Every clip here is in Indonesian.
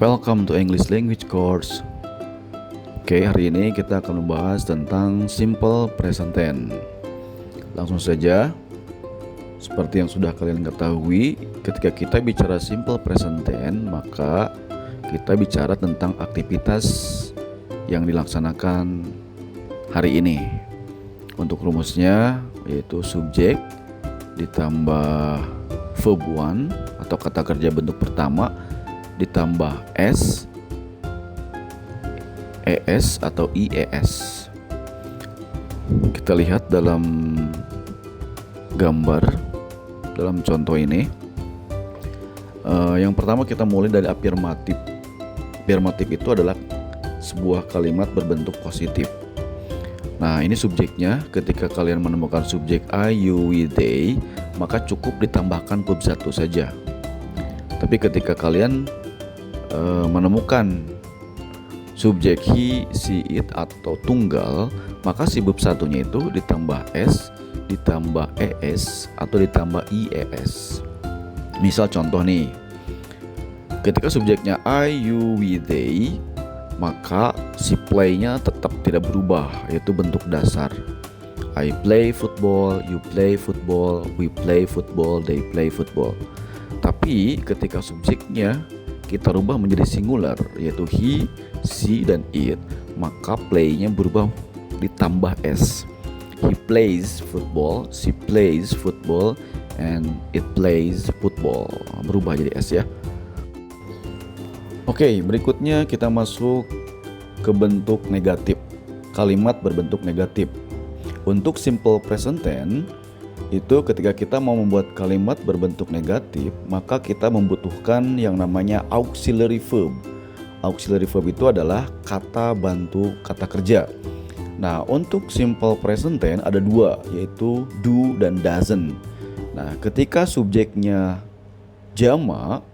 Welcome to English Language Course. Oke, hari ini kita akan membahas tentang simple present tense. Langsung saja, seperti yang sudah kalian ketahui, ketika kita bicara simple present tense, maka kita bicara tentang aktivitas yang dilaksanakan hari ini. Untuk rumusnya yaitu subjek ditambah verb one atau kata kerja bentuk pertama ditambah S, ES atau IES. Kita lihat dalam gambar, dalam contoh ini. Yang pertama kita mulai dari afirmatif. Afirmatif itu adalah sebuah kalimat berbentuk positif. Nah, ini subjeknya. Ketika kalian menemukan subjek I, you, we, they, maka cukup ditambahkan verb satu saja. Tapi ketika kalian menemukan subjek he, she, it atau tunggal, maka si verb satunya itu ditambah S, ditambah ES atau ditambah IES. Misal contoh nih, ketika subjeknya I, you, we, they, maka si play-nya tetap tidak berubah, yaitu bentuk dasar. I play football, you play football, we play football, they play football. Tapi ketika subjeknya kita rubah menjadi singular, yaitu he, she, dan it, maka play-nya berubah ditambah S. He plays football, she plays football, and it plays football. Berubah jadi S ya. Oke, berikutnya kita masuk ke bentuk negatif. Kalimat berbentuk negatif. Untuk simple present tense, itu ketika kita mau membuat kalimat berbentuk negatif, maka kita membutuhkan yang namanya auxiliary verb. Auxiliary verb itu adalah kata bantu kata kerja. Nah, untuk simple present tense ada dua, yaitu do dan doesn't. Nah, ketika subjeknya jamak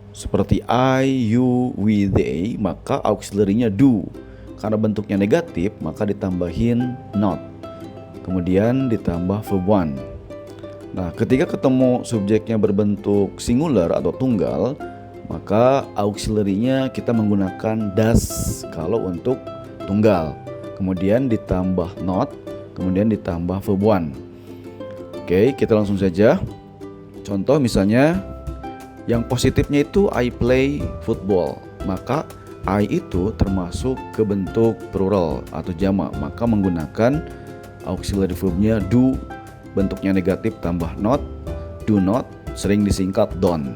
seperti I, you, we, they, maka auxiliary-nya do. Karena bentuknya negatif, maka ditambahin not. Kemudian ditambah verb one. Nah, ketika ketemu subjeknya berbentuk singular atau tunggal, maka auxiliary-nya kita menggunakan does kalau untuk tunggal. Kemudian ditambah not, kemudian ditambah verb one. Oke, kita langsung saja. Contoh misalnya yang positifnya itu I play football, maka I itu termasuk ke bentuk plural atau jamak, maka menggunakan auxiliary verbnya do, bentuknya negatif tambah not, do not, sering disingkat don't.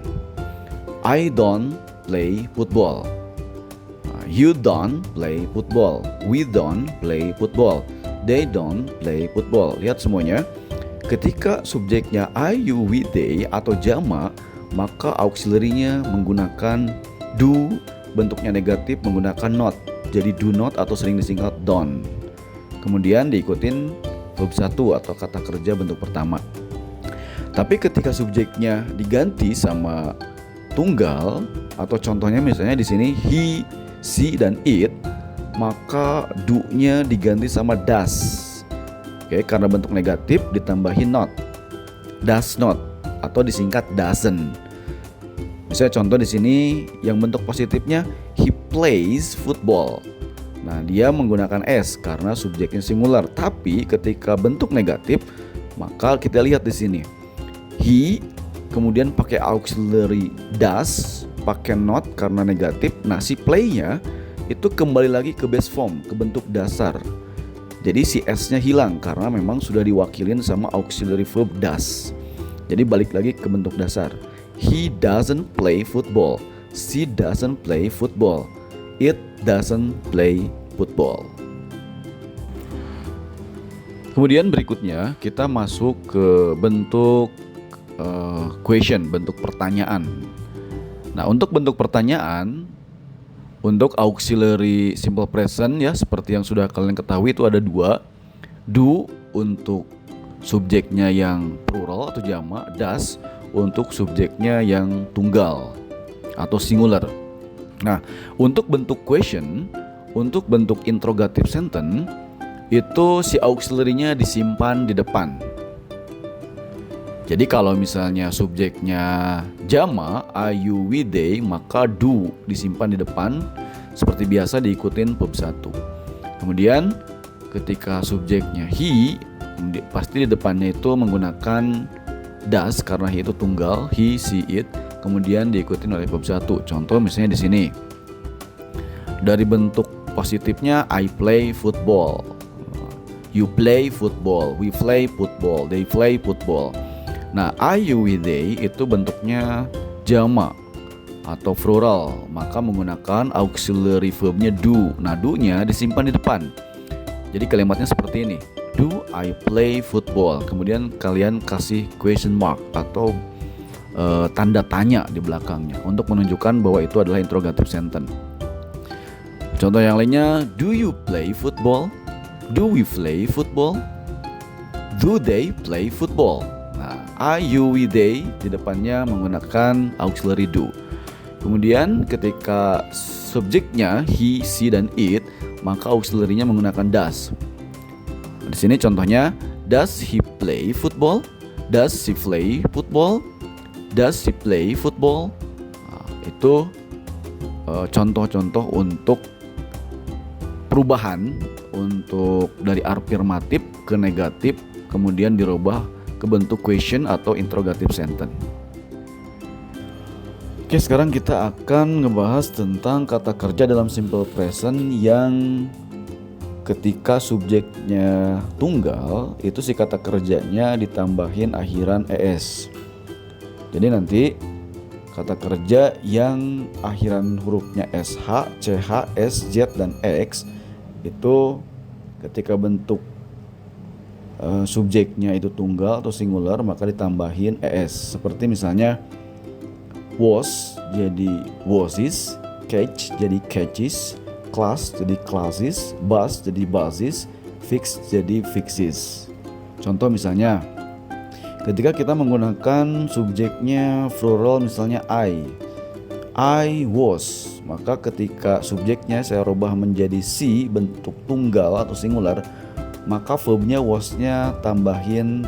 I don't play football, you don't play football, we don't play football, they don't play football. Lihat semuanya, ketika subjeknya I, you, we, they atau jamak, maka auxiliary-nya menggunakan do, bentuknya negatif menggunakan not, jadi do not atau sering disingkat don't. Kemudian diikutin verb satu atau kata kerja bentuk pertama. Tapi ketika subjeknya diganti sama tunggal atau contohnya misalnya di sini he, she, dan it, maka do-nya diganti sama does. Oke, karena bentuk negatif ditambahin not, does not atau disingkat doesn't. Misalnya contoh di sini yang bentuk positifnya he plays football. Nah, dia menggunakan S karena subjeknya singular. Tapi ketika bentuk negatif, maka kita lihat di sini he, kemudian pakai auxiliary does, pakai not karena negatif. Nah, si play-nya itu kembali lagi ke base form, ke bentuk dasar. Jadi si S-nya hilang karena memang sudah diwakilin sama auxiliary verb does. Jadi balik lagi ke bentuk dasar. He doesn't play football. She doesn't play football. It doesn't play football. Kemudian berikutnya kita masuk ke bentuk question, bentuk pertanyaan. Nah, untuk bentuk pertanyaan, untuk auxiliary simple present ya, seperti yang sudah kalian ketahui itu ada dua. Do untuk subjeknya yang plural atau jamak, does untuk subjeknya yang tunggal atau singular. Nah, untuk bentuk question, untuk bentuk interrogative sentence, itu si auxiliary-nya disimpan di depan. Jadi kalau misalnya subjeknya jamak, I, you, we, they, maka do disimpan di depan seperti biasa diikutin verb 1. Kemudian ketika subjeknya he, pasti di depannya itu menggunakan does karena he itu tunggal, he, she, it, kemudian diikutin oleh verb 1. Contoh misalnya di sini. Dari bentuk positifnya I play football, you play football, we play football, they play football. Nah, I, you, we, they itu bentuknya jamak atau plural, maka menggunakan auxiliary verbnya do. Nah, do-nya disimpan di depan. Jadi kalimatnya seperti ini. Do I play football? Kemudian kalian kasih question mark atau tanda tanya di belakangnya untuk menunjukkan bahwa itu adalah interrogative sentence. Contoh yang lainnya, do you play football? Do we play football? Do they play football? Nah, I, you, we, they di depannya menggunakan auxiliary do. Kemudian ketika subjeknya he, she, dan it, maka auxiliary-nya menggunakan does. Di sini contohnya, does he play football? Does she play football? Does she play football? Nah, itu contoh-contoh untuk perubahan untuk dari afirmatif ke negatif, kemudian dirubah ke bentuk question atau interrogative sentence. Oke, sekarang kita akan ngebahas tentang kata kerja dalam simple present yang ketika subjeknya tunggal, itu si kata kerjanya ditambahin akhiran es. Jadi nanti kata kerja yang akhiran hurufnya sh, ch, s, z, dan x itu ketika bentuk subjeknya itu tunggal atau singular maka ditambahin es. Seperti misalnya was jadi wases, catch jadi catches, class jadi classes, bus jadi buses, fix jadi fixes. Contoh misalnya ketika kita menggunakan subjeknya plural misalnya I was, maka ketika subjeknya saya rubah menjadi she bentuk tunggal atau singular, maka verbnya was-nya tambahin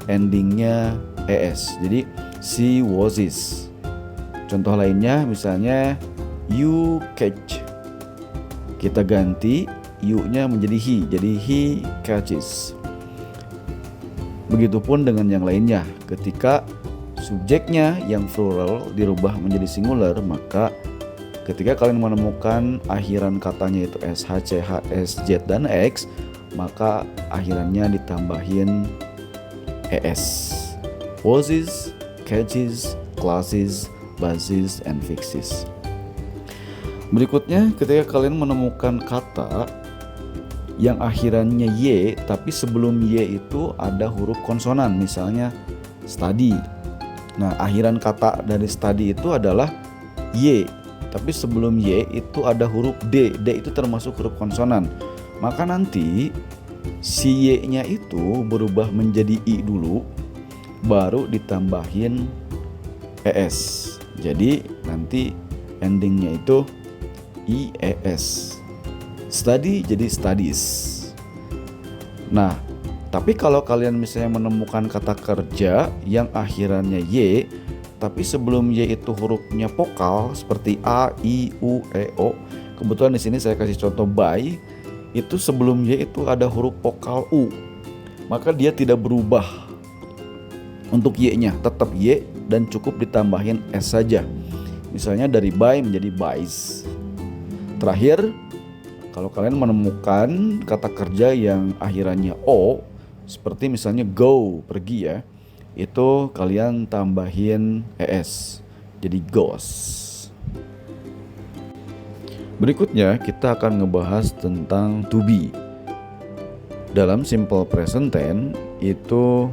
endingnya es. Jadi she wases. Contoh lainnya misalnya you catch, kita ganti you-nya menjadi he, jadi he catches. Begitupun dengan yang lainnya, ketika subjeknya yang plural dirubah menjadi singular, maka ketika kalian menemukan akhiran katanya itu sh, ch, s, z, dan x, maka akhirannya ditambahin es. Was, catches, classes, buses, and fixes. Berikutnya, ketika kalian menemukan kata yang akhirannya y, tapi sebelum y itu ada huruf konsonan, misalnya study. Nah, akhiran kata dari study itu adalah y, tapi sebelum y itu ada huruf d. D itu termasuk huruf konsonan. Maka nanti si y-nya itu berubah menjadi i dulu, baru ditambahin es. Jadi nanti endingnya itu ies. Study jadi studies. Nah, tapi kalau kalian misalnya menemukan kata kerja yang akhirannya y, tapi sebelum y itu hurufnya vokal seperti a, i, u, e, o. Kebetulan di sini saya kasih contoh by, itu sebelum y itu ada huruf vokal u, maka dia tidak berubah untuk y-nya, tetap y dan cukup ditambahin s saja. Misalnya dari buy menjadi buys. Terakhir, kalau kalian menemukan kata kerja yang akhirannya o, seperti misalnya go, pergi ya, itu kalian tambahin es, jadi goes. Berikutnya kita akan ngebahas tentang to be. Dalam simple present tense itu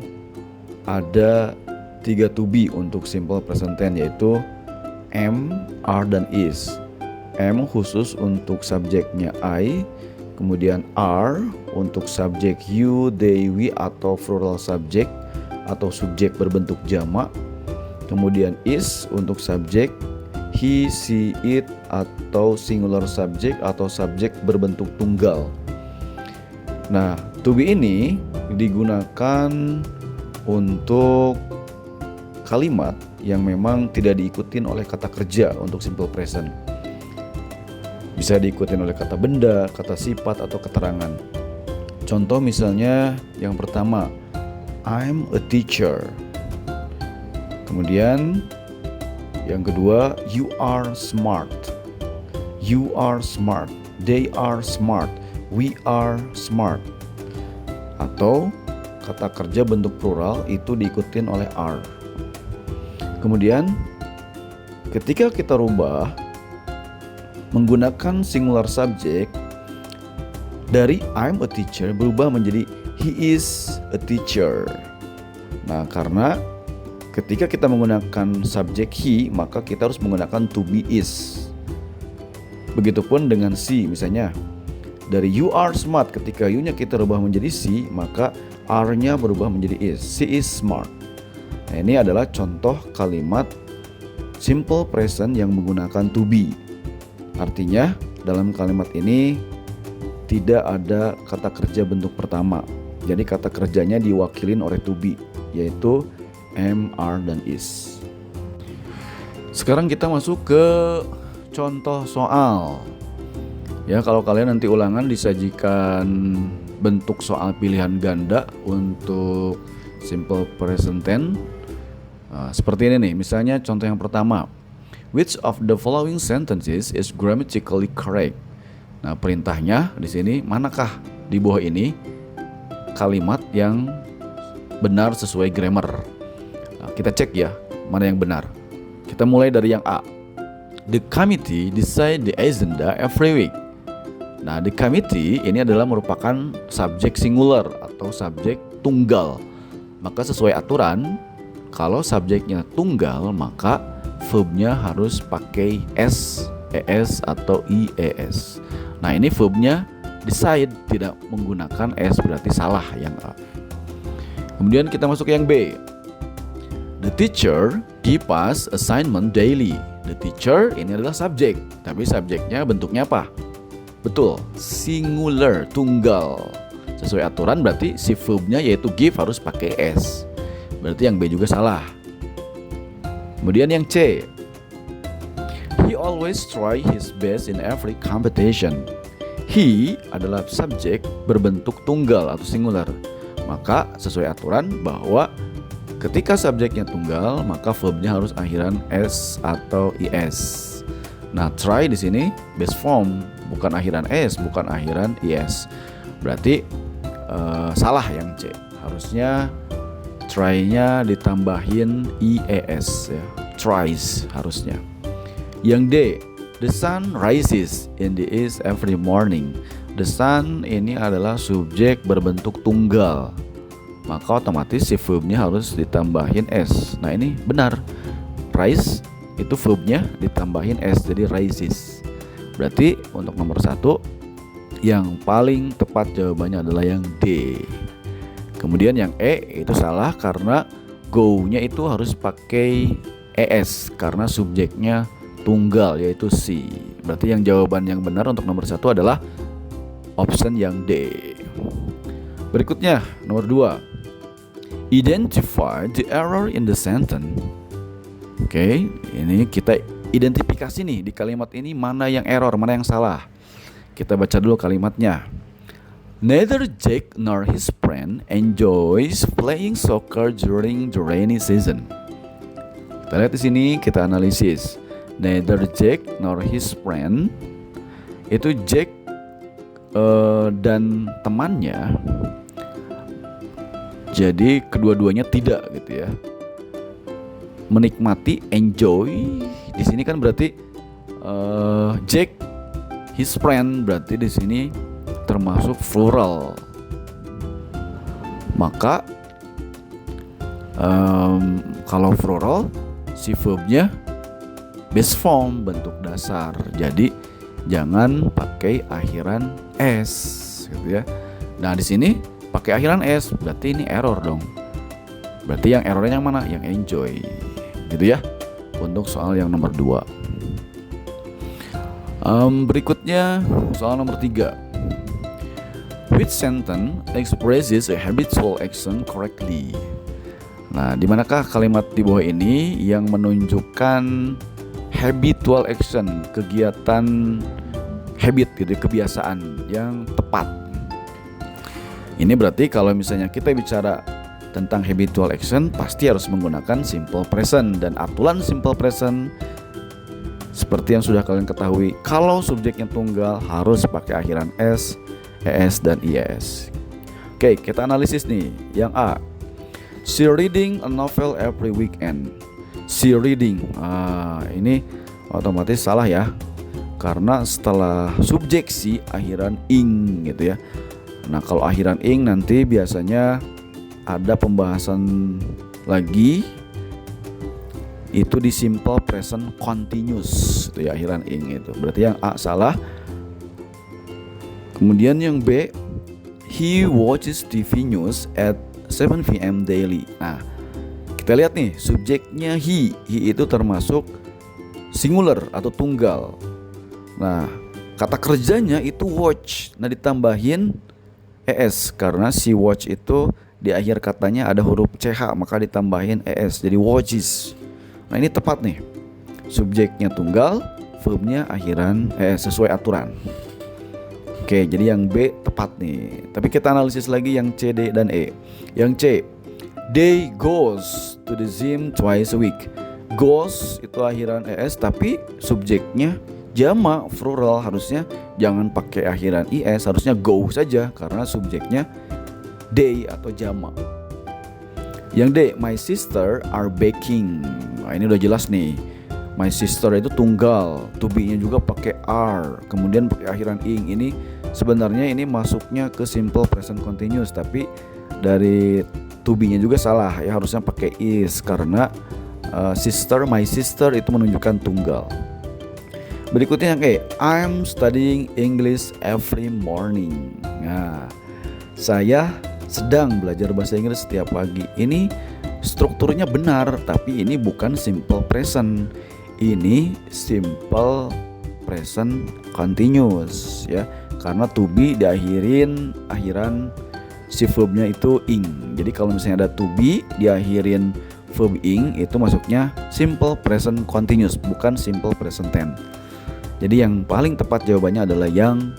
ada 3 to be untuk simple present tense, yaitu am, are, dan is. Am khusus untuk subjeknya I, kemudian are untuk subjek you, they, we atau plural subject atau subjek berbentuk jamak, kemudian is untuk subjek he, she, it atau singular subject atau subjek berbentuk tunggal. Nah, to be ini digunakan untuk kalimat yang memang tidak diikutin oleh kata kerja untuk simple present. Bisa diikutin oleh kata benda, kata sifat, atau keterangan. Contoh misalnya yang pertama, I'm a teacher. Kemudian yang kedua, you are smart. You are smart. They are smart. We are smart. Atau kata kerja bentuk plural itu diikutin oleh are. Kemudian ketika kita rubah menggunakan singular subject, dari I'm a teacher berubah menjadi he is a teacher. Nah, karena ketika kita menggunakan subjek he, maka kita harus menggunakan to be is. Begitupun dengan she, misalnya dari you are smart, ketika you-nya kita rubah menjadi she, maka are-nya berubah menjadi is. She is smart. Nah, ini adalah contoh kalimat simple present yang menggunakan to be. Artinya dalam kalimat ini tidak ada kata kerja bentuk pertama. Jadi kata kerjanya diwakilin oleh to be, yaitu am, are, dan is. Sekarang kita masuk ke contoh soal. Ya, kalau kalian nanti ulangan disajikan bentuk soal pilihan ganda untuk simple present tense. Seperti ini nih, misalnya contoh yang pertama. Which of the following sentences is grammatically correct? Nah, perintahnya di sini, manakah di bawah ini kalimat yang benar sesuai grammar? Nah, kita cek ya, mana yang benar. Kita mulai dari yang A. The committee decide the agenda every week. Nah, the committee ini adalah merupakan subjek singular atau subjek tunggal. Maka sesuai aturan, kalau subjeknya tunggal, maka verbnya harus pakai s, es, atau ies. Nah, ini verbnya decide tidak menggunakan s, berarti salah yang A. Kemudian kita masuk ke yang B. The teacher give us assignment daily. The teacher ini adalah subjek, tapi subjeknya bentuknya apa? Betul, singular, tunggal. Sesuai aturan berarti si verbnya yaitu give harus pakai s. Berarti yang B juga salah. Kemudian yang C. He always try his best in every competition. He adalah subjek berbentuk tunggal atau singular. Maka sesuai aturan bahwa ketika subjeknya tunggal, maka verbnya harus akhiran s atau is. Nah, try di sini base form, bukan akhiran s, bukan akhiran is. Berarti salah yang C. Harusnya try-nya ditambahin ies ya. Tries harusnya. Yang D, the sun rises in the east every morning. The sun ini adalah subjek berbentuk tunggal. Maka otomatis si verbnya harus ditambahin s. Nah, ini benar. Rise itu verbnya ditambahin s, jadi rises. Berarti untuk nomor 1 yang paling tepat jawabannya adalah yang D. Kemudian yang E itu salah karena go-nya itu harus pakai es karena subjeknya tunggal yaitu C. Berarti yang jawaban yang benar untuk nomor 1 adalah option yang D. Berikutnya nomor 2. Identify the error in the sentence. Oke, ini kita identifikasi nih di kalimat ini mana yang error, mana yang salah. Kita baca dulu kalimatnya. Neither Jack nor his friend enjoys playing soccer during the rainy season. Kita lihat di sini, kita analisis. Neither Jack nor his friend, itu Jack dan temannya. Jadi kedua-duanya tidak gitu ya. Menikmati, enjoy. Di sini kan berarti Jack, his friend, berarti di sini termasuk plural. Maka kalau plural si verbnya base form, bentuk dasar. Jadi jangan pakai akhiran s gitu ya. Nah, di sini pakai akhiran s, berarti ini error dong. Berarti yang errornya yang mana? Yang enjoy. Gitu ya. Untuk soal yang nomor 2. Berikutnya soal nomor 3. Which sentence expresses a habitual action correctly? Nah, di manakah kalimat di bawah ini yang menunjukkan habitual action, kegiatan habit gitu, kebiasaan yang tepat. Ini berarti kalau misalnya kita bicara tentang habitual action, pasti harus menggunakan simple present. Dan aturan simple present seperti yang sudah kalian ketahui, kalau subjeknya tunggal harus pakai akhiran s, es, dan ies. Oke, kita analisis nih. Yang A, she reading a novel every weekend. She reading, ini otomatis salah ya, karena setelah subjek si akhiran ing gitu ya. Nah, kalau akhiran ing nanti biasanya ada pembahasan lagi, itu di simple present continuous itu ya, akhiran ing itu. Berarti yang A salah. Kemudian yang B, he watches TV news at 7 p.m. daily. Nah, kita lihat nih, subjeknya he itu termasuk singular atau tunggal. Nah, kata kerjanya itu watch. Nah, ditambahin es karena si watch itu di akhir katanya ada huruf ch, maka ditambahin es jadi watches. Nah, ini tepat nih. Subjeknya tunggal, verbnya akhiran es sesuai aturan. Oke, jadi yang B tepat nih. Tapi kita analisis lagi yang C, D, dan E. Yang C, they goes to the gym twice a week. Goes itu akhiran es, tapi subjeknya jamak plural, harusnya jangan pakai akhiran is, harusnya go saja karena subjeknya they atau jamak. Yang D, my sister are baking. Nah, ini udah jelas nih. My sister itu tunggal, to be-nya juga pakai are, kemudian pakai akhiran ing. Ini sebenarnya ini masuknya ke simple present continuous, tapi dari to be-nya juga salah ya, harusnya pakai is karena sister, my sister itu menunjukkan tunggal. Berikutnya yang E, I'm studying English every morning. Nah, saya sedang belajar bahasa Inggris setiap pagi. Ini strukturnya benar, tapi ini bukan simple present. Ini simple present continuous ya, karena to be akhiran si verbnya itu ing. Jadi kalau misalnya ada to be diakhirin verb ing, itu masuknya simple present continuous, bukan simple present tense. Jadi yang paling tepat jawabannya adalah yang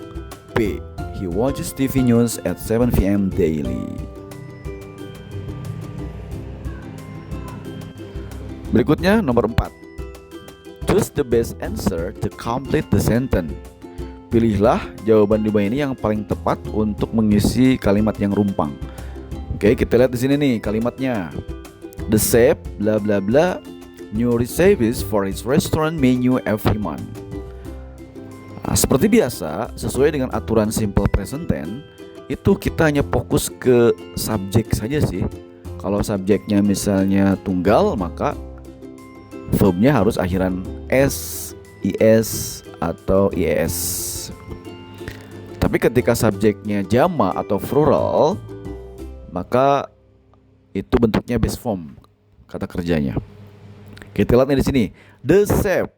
B. He watches TV news at 7 p.m. daily. Berikutnya nomor 4. Choose the best answer to complete the sentence. Pilihlah jawaban di bawah ini yang paling tepat untuk mengisi kalimat yang rumpang. Oke, kita lihat di sini nih kalimatnya. The chef bla bla bla new recipes for his restaurant menu every month. Nah, seperti biasa, sesuai dengan aturan simple present tense, itu kita hanya fokus ke subjek saja sih. Kalau subjeknya misalnya tunggal, maka verbnya harus akhiran s, is, atau ies. Tapi ketika subjeknya jamak atau plural, maka itu bentuknya base form kata kerjanya. Kita lihat nih di sini, the chef,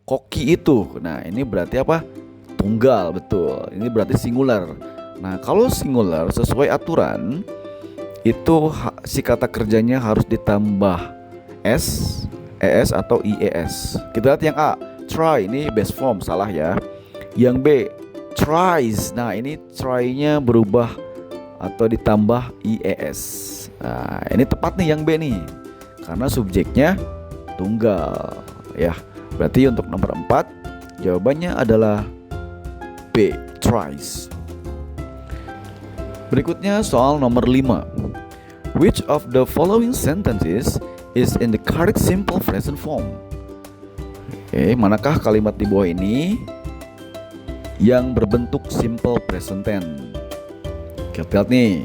koki itu. Nah, ini berarti apa? Tunggal, betul. Ini berarti singular. Nah, kalau singular sesuai aturan itu si kata kerjanya harus ditambah s, es atau ies. Kita lihat yang A, try, ini base form, salah ya. Yang B, tries. Nah, ini try-nya berubah atau ditambah ies. Nah, ini tepat nih yang B nih, karena subjeknya tunggal ya. Berarti untuk nomor 4 jawabannya adalah B, tries. Berikutnya soal nomor 5. Which of the following sentences is in the correct simple present form? Oke, manakah kalimat di bawah ini yang berbentuk simple present tense? Kita lihat nih.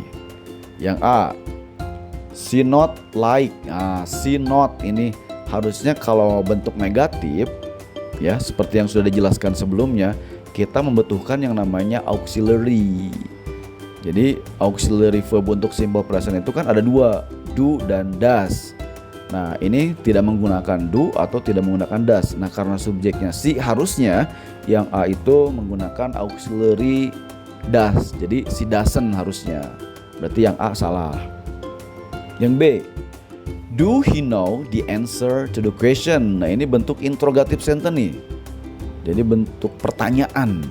Yang A, she not like. Nah, she not ini harusnya kalau bentuk negatif ya, seperti yang sudah dijelaskan sebelumnya, kita membutuhkan yang namanya auxiliary. Jadi auxiliary verb untuk simple present itu kan ada 2, do dan does. Nah, ini tidak menggunakan do atau tidak menggunakan does. Nah, karena subjeknya si, harusnya yang A itu menggunakan auxiliary does. Jadi si doesn't harusnya. Berarti yang A salah. Yang B, Do he know the answer to the question? Nah, ini bentuk interrogative sentence nih. Jadi bentuk pertanyaan.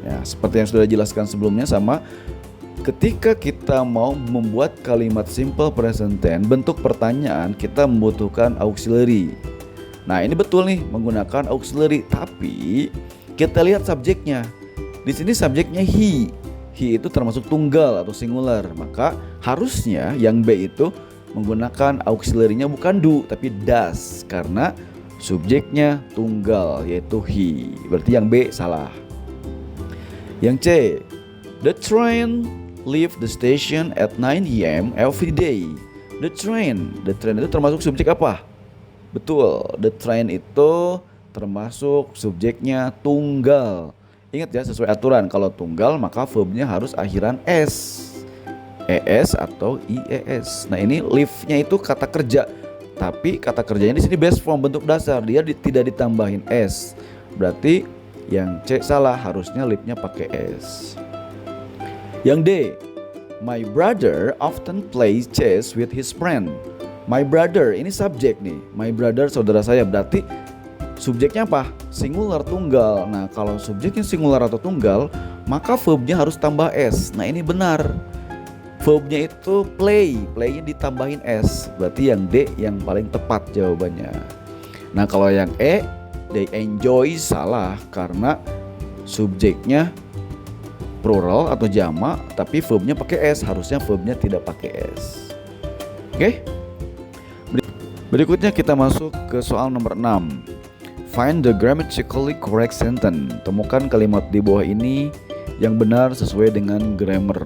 Ya, seperti yang sudah dijelaskan sebelumnya sama ketika kita mau membuat kalimat simple present tense bentuk pertanyaan, kita membutuhkan auxiliary. Nah, ini betul nih menggunakan auxiliary, tapi kita lihat subjeknya. Di sini subjeknya he. He itu termasuk tunggal atau singular, maka harusnya yang B itu menggunakan auxiliary-nya bukan do tapi does, karena subjeknya tunggal yaitu he. Berarti yang B salah. Yang C, the train leave the station at 9 AM every day. The train itu termasuk subjek apa? Betul, the train itu termasuk subjeknya tunggal. Ingat ya, sesuai aturan kalau tunggal maka verbnya harus akhiran s, es atau ies. Nah, ini leave-nya itu kata kerja, tapi kata kerjanya di sini base form bentuk dasar, dia tidak ditambahin s. Berarti yang C salah, harusnya leave-nya pakai s. Yang D, my brother often plays chess with his friend. My brother ini subjek nih, my brother saudara saya, berarti subjeknya apa? Singular tunggal. Nah, kalau subjeknya singular atau tunggal, maka verbnya harus tambah s. Nah, ini benar. Verbnya itu play-nya ditambahin s. Berarti yang D yang paling tepat jawabannya. Nah, kalau yang E, they enjoy, salah karena subjeknya plural atau jamak, tapi verbnya pakai s. Harusnya verbnya tidak pakai s. Oke? Berikutnya kita masuk ke soal nomor 6. Find the grammatically correct sentence. Temukan kalimat di bawah ini yang benar sesuai dengan grammar.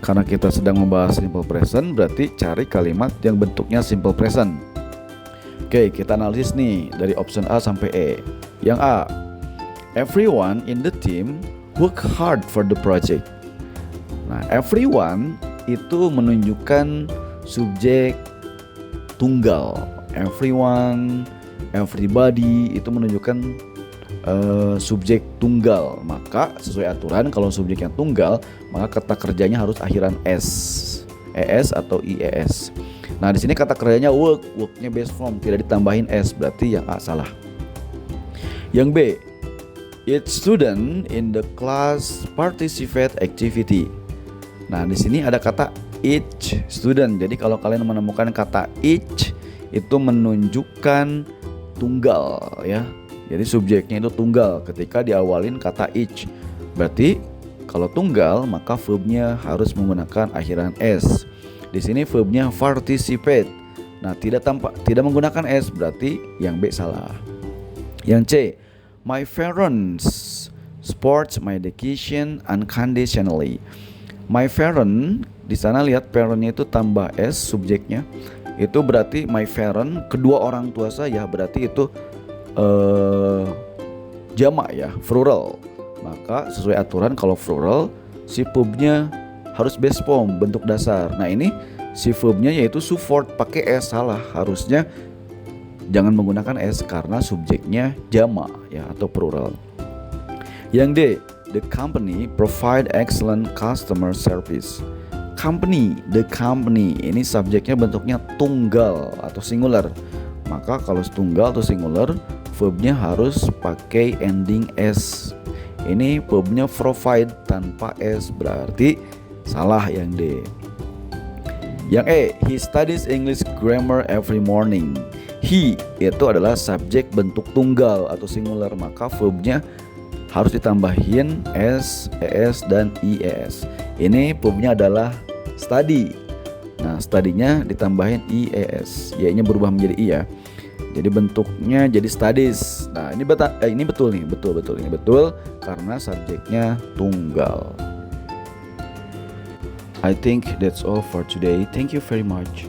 Karena kita sedang membahas simple present, berarti cari kalimat yang bentuknya simple present. Oke, kita analisis nih dari option A sampai E. Yang A, everyone in the team work hard for the project. Nah, everyone itu menunjukkan subjek tunggal. Everyone, everybody itu menunjukkan subjek tunggal. Maka sesuai aturan kalau subjeknya tunggal, maka kata kerjanya harus akhiran s, es atau ies. Nah, di sini kata kerjanya worknya base form, tidak ditambahin s, berarti yang A salah. Yang B, each student in the class participate activity. Nah, di sini ada kata each student. Jadi kalau kalian menemukan kata each itu menunjukkan tunggal ya. Jadi subjeknya itu tunggal ketika diawalin kata each. Berarti kalau tunggal maka verbnya harus menggunakan akhiran s. Di sini verbnya participate. Nah, tidak menggunakan s, berarti yang B salah. Yang C, my parents supports my education unconditionally. My parent, di sana lihat parentnya itu tambah s subjeknya. Itu berarti my parent, kedua orang tua saya, berarti itu jamak ya, plural. Maka sesuai aturan kalau plural si verbnya harus base form bentuk dasar. Nah, ini si verbnya yaitu support pakai s, salah. Harusnya jangan menggunakan s karena subjeknya jamak ya atau plural. Yang D, the company provide excellent customer service. The company ini subjeknya bentuknya tunggal atau singular. Maka kalau tunggal atau singular, verbnya harus pakai ending s. Ini verbnya provide tanpa s, berarti salah yang D. Yang E, he studies English grammar every morning. He itu adalah subjek bentuk tunggal atau singular, maka verbnya harus ditambahin s, es dan ies. Ini verbnya adalah study. Nah, studinya ditambahin ies, y-nya berubah menjadi i ya. Jadi bentuknya jadi studies. Nah, ini betul nih, betul ini betul karena subjeknya tunggal. I think that's all for today. Thank you very much.